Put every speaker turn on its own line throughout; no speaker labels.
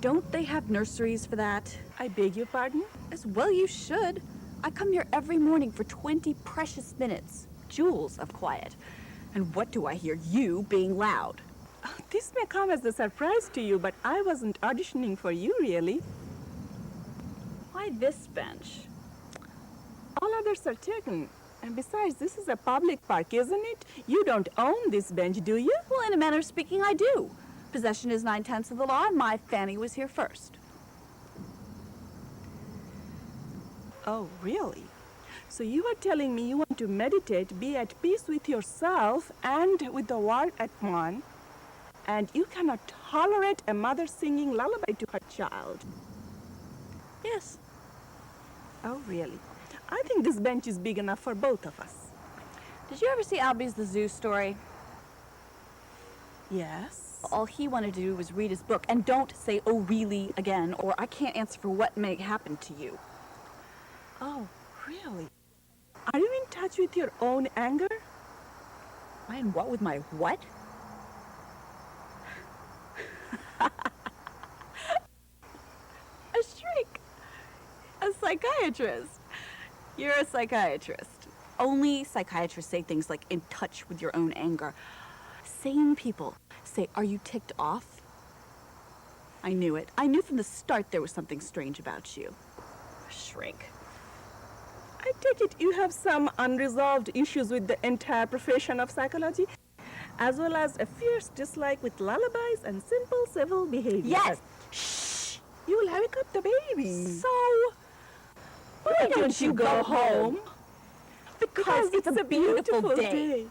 Don't they have nurseries for that?
I beg your pardon?
As well you should. I come here every morning for 20 precious minutes. Jewels of quiet. And what do I hear? You being loud.
This may come as a surprise to you, but I wasn't auditioning for you, really.
Why this bench?
All others are taken. And besides, this is a public park, isn't it? You don't own this bench, do you?
Well, in a manner of speaking, I do. Possession is 9/10 of the law, and my Fanny was here first.
Oh, really? So you are telling me you want to meditate, be at peace with yourself and with the world at one, and you cannot tolerate a mother singing lullaby to her child?
Yes.
Oh, really? I think this bench is big enough for both of us.
Did you ever see Albie's The Zoo story?
Yes.
All he wanted to do was read his book. And don't say, oh, really, again, or I can't answer for what may happen to you.
Oh, really? Are you in touch with your own anger?
I am what with my what? A shriek. A psychiatrist. You're a psychiatrist. Only psychiatrists say things like in touch with your own anger. Sane people say, are you ticked off? I knew it. I knew from the start there was something strange about you. Shrink.
I take it you have some unresolved issues with the entire profession of psychology, as well as a fierce dislike with lullabies and simple civil behavior.
Yes. Shh.
You will wake up the baby.
So,
why don't you go home?
Because it's a beautiful day.
day.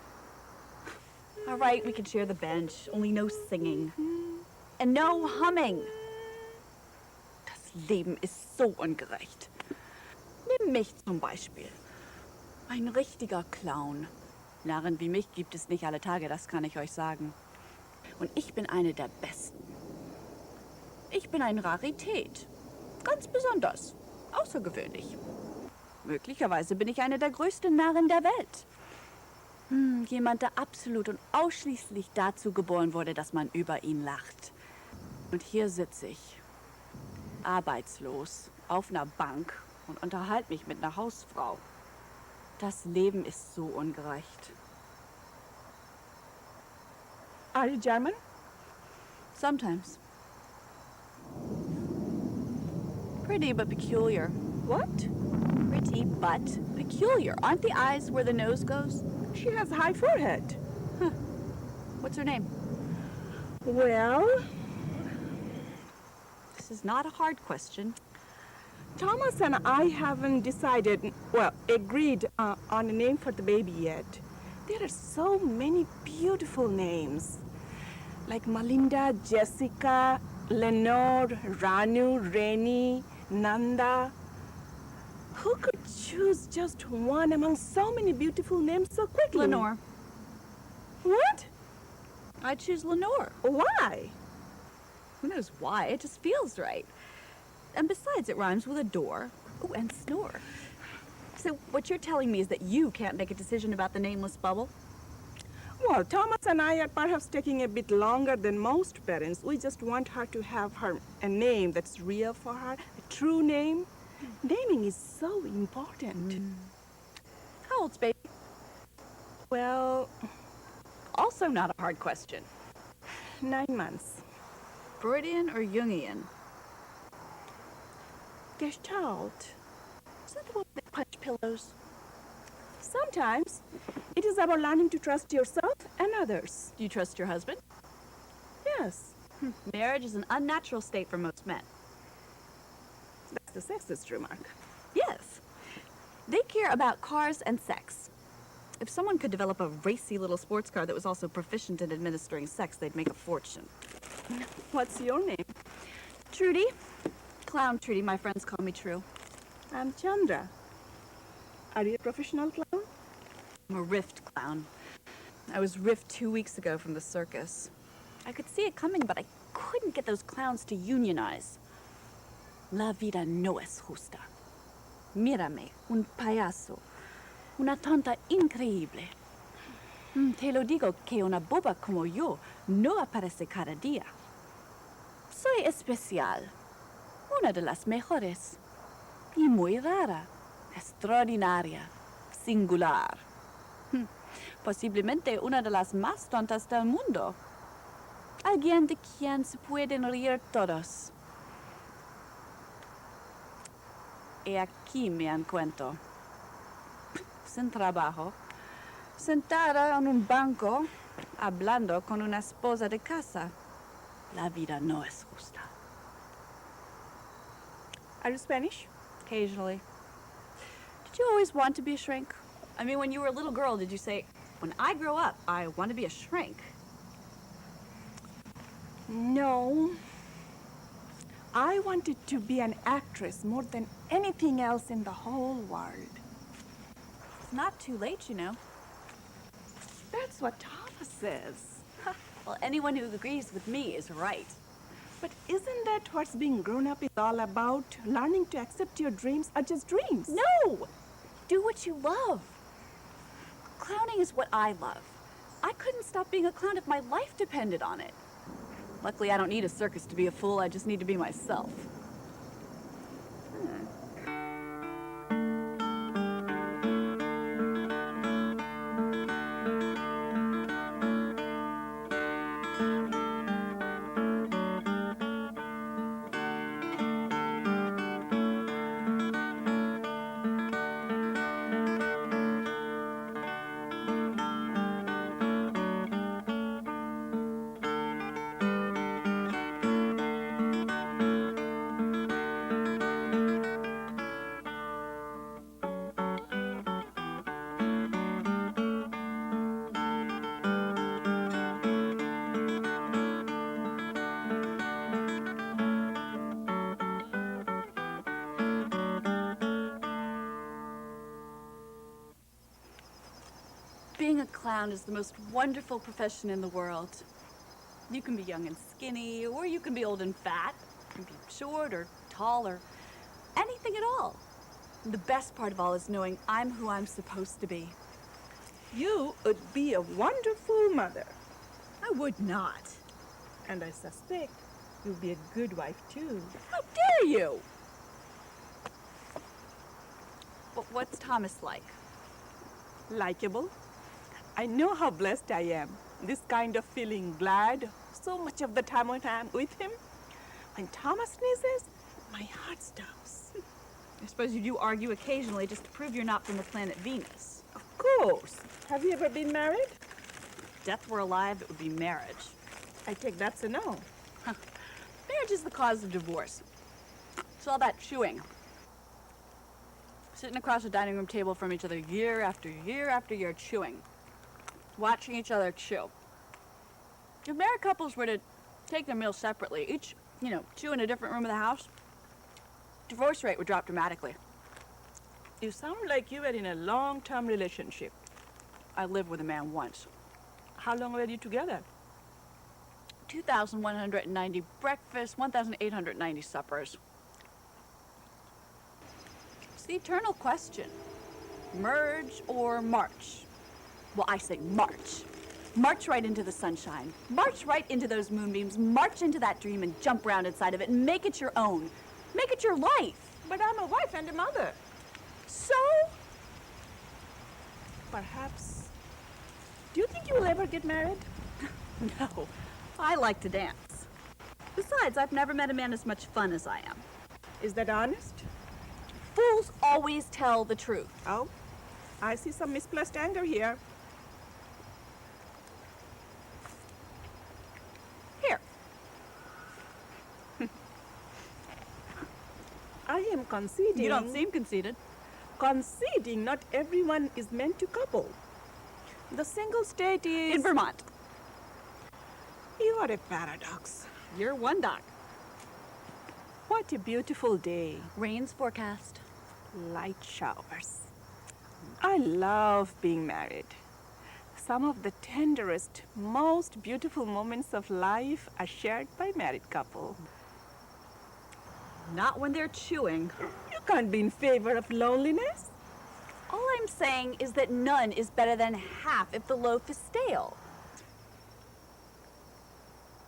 All right, we can share the bench. Only no singing. And no humming. Das Leben ist so ungerecht. Nimm mich zum Beispiel. Ein richtiger Clown. Narren wie mich gibt es nicht alle Tage, das kann ich euch sagen. Und ich bin eine der Besten. Ich bin eine Rarität. Ganz besonders. Außergewöhnlich. Möglicherweise bin ich eine der größten Narren der Welt. Jemand, der absolut und ausschließlich dazu geboren wurde, dass man über ihn lacht. Und hier sitze ich, arbeitslos, auf einer Bank und unterhalte mich mit einer Hausfrau. Das Leben ist so ungerecht.
Are you German?
Sometimes. Pretty but peculiar.
What?
Pretty but peculiar. Aren't the eyes where the nose goes?
She has a high forehead.
Huh. What's her name?
Well,
This is not a hard question.
Thomas and I haven't decided, agreed on a name for the baby yet. There are so many beautiful names, like Melinda, Jessica, Lenore, Ranu, Reni, Nanda. Who could choose just one among so many beautiful names so quickly?
Lenore.
What?
I choose Lenore.
Why?
Who knows why? It just feels right. And besides, it rhymes with adore. Oh, and snore. So what you're telling me is that you can't make a decision about the nameless bubble?
Well, Thomas and I are perhaps taking a bit longer than most parents. We just want her to have a name that's real for her, a true name. Naming is so important.
How old's baby?
Well,
Also not a hard question.
9 months.
Freudian or Jungian?
Gestalt.
Is that the one that punch pillows?
Sometimes it is about learning to trust yourself and others.
Do you trust your husband?
Yes,
Marriage is an unnatural state for most men.
that's the sexist remark.
Yes. They care about cars and sex. If someone could develop a racy little sports car that was also proficient in administering sex, they'd make a fortune.
What's your name?
Trudy. Clown Trudy, my friends call me True.
I'm Chandra. Are you a professional clown?
I'm a riffed clown. I was riffed 2 weeks ago from the circus. I could see it coming, but I couldn't get those clowns to unionize. La vida no es justa. Mírame, un payaso. Una tonta increíble. Te lo digo que una boba como yo no aparece cada día. Soy especial. Una de las mejores. Y muy rara. Extraordinaria. Singular. Posiblemente una de las más tontas del mundo. Alguien de quien se pueden reír todos. Y aquí me encuentro. Sin trabajo. Sentada en un banco, hablando con una esposa de casa. La vida no es justa.
Are you Spanish?
Occasionally. Did you always want to be a shrink? I mean, when you were a little girl, did you say, when I grow up, I want to be a shrink?
No. I wanted to be an actress more than anything else in the whole world.
It's not too late, you know.
That's what Thomas says.
Well, anyone who agrees with me is right.
But isn't that what being grown up is all about? Learning to accept your dreams are just dreams.
No! Do what you love. Clowning is what I love. I couldn't stop being a clown if my life depended on it. Luckily, I don't need a circus to be a fool. I just need to be myself. Being a clown is the most wonderful profession in the world. You can be young and skinny, or you can be old and fat. You can be short or tall or anything at all. The best part of all is knowing I'm who I'm supposed to be.
You would be a wonderful mother.
I would not.
And I suspect you'll be a good wife, too.
How dare you? But what's Thomas like?
Likeable. I know how blessed I am. This kind of feeling glad so much of the time when I'm with him. When Thomas sneezes, my heart stops.
I suppose you do argue occasionally just to prove you're not from the planet Venus.
Of course. Have you ever been married?
If death were alive, it would be marriage.
I take that's a no.
Marriage is the cause of divorce. It's all that chewing. Sitting across the dining room table from each other year after year after year chewing. Watching each other chew. If married couples were to take their meals separately, each, chew in a different room of the house, divorce rate would drop dramatically.
You sound like you were in a long-term relationship.
I lived with a man once.
How long were you together?
2,190 breakfasts, 1,890 suppers. It's the eternal question. Merge or march? Well, I say march. March right into the sunshine. March right into those moonbeams. March into that dream and jump around inside of it and make it your own. Make it your life.
But I'm a wife and a mother.
So?
Perhaps. Do you think you will ever get married?
No. I like to dance. Besides, I've never met a man as much fun as I am.
Is that honest?
Fools always tell the truth.
Oh, I see some misplaced anger here.
Here.
I am conceding.
You don't seem conceited.
Conceding not everyone is meant to couple. The single state is...
In Vermont.
You are a paradox.
You're one, Doc.
What a beautiful day.
Rain's forecast.
Light showers. I love being married. Some of the tenderest, most beautiful moments of life are shared by married couple.
Not when they're chewing.
You can't be in favor of loneliness.
All I'm saying is that none is better than half if the loaf is stale.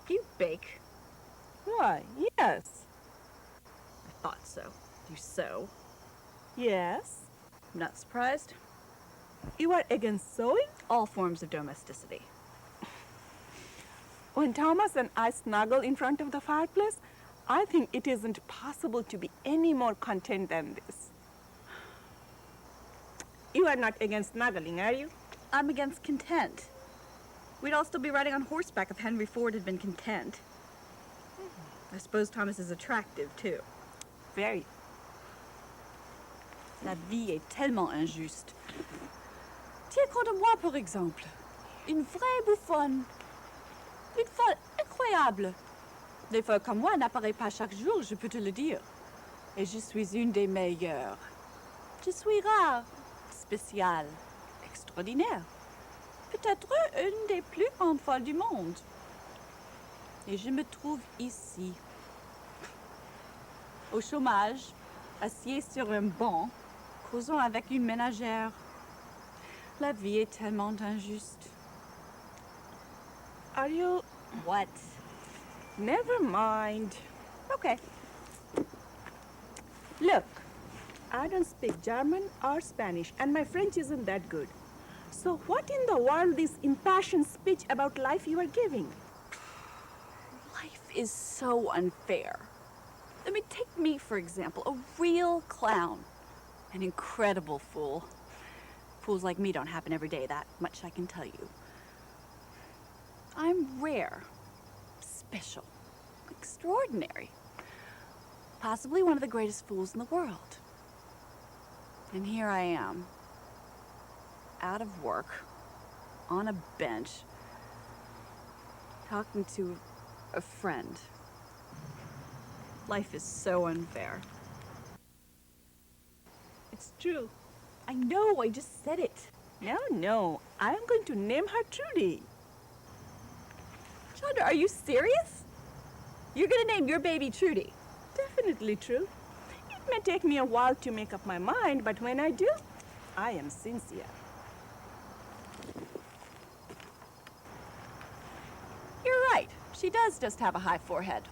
You bake.
Why, yes.
I thought so. You sew.
Yes.
I'm not surprised.
You are against sewing?
All forms of domesticity.
When Thomas and I snuggle in front of the fireplace, I think it isn't possible to be any more content than this. You are not against snuggling, are you?
I'm against content. We'd all still be riding on horseback if Henry Ford had been content. I suppose Thomas is attractive, too.
Very.
La vie est tellement injuste. Tiens compte de moi, par exemple. Une vraie bouffonne. Une folle incroyable. Des folles comme moi n'apparaissent pas chaque jour, je peux te le dire. Et je suis une des meilleures. Je suis rare, spéciale, extraordinaire. Peut-être une des plus grandes folles du monde. Et je me trouve ici, au chômage, assis sur un banc, causant avec une ménagère. La vie est tellement injuste.
Are you...
What?
Never mind.
Okay.
Look, I don't speak German or Spanish, and my French isn't that good. So what in the world is impassioned speech about life you are giving?
Life is so unfair. I mean, take me, for example, a real clown. An incredible fool. Fools like me don't happen every day, that much I can tell you. I'm rare, special, extraordinary. Possibly one of the greatest fools in the world. And here I am, out of work, on a bench, talking to a friend. Life is so unfair.
It's true.
I know, I just said it.
No, I'm going to name her Trudy.
Chandra, are you serious? You're gonna name your baby Trudy?
Definitely true. It may take me a while to make up my mind, but when I do, I am sincere.
You're right. She does just have a high forehead.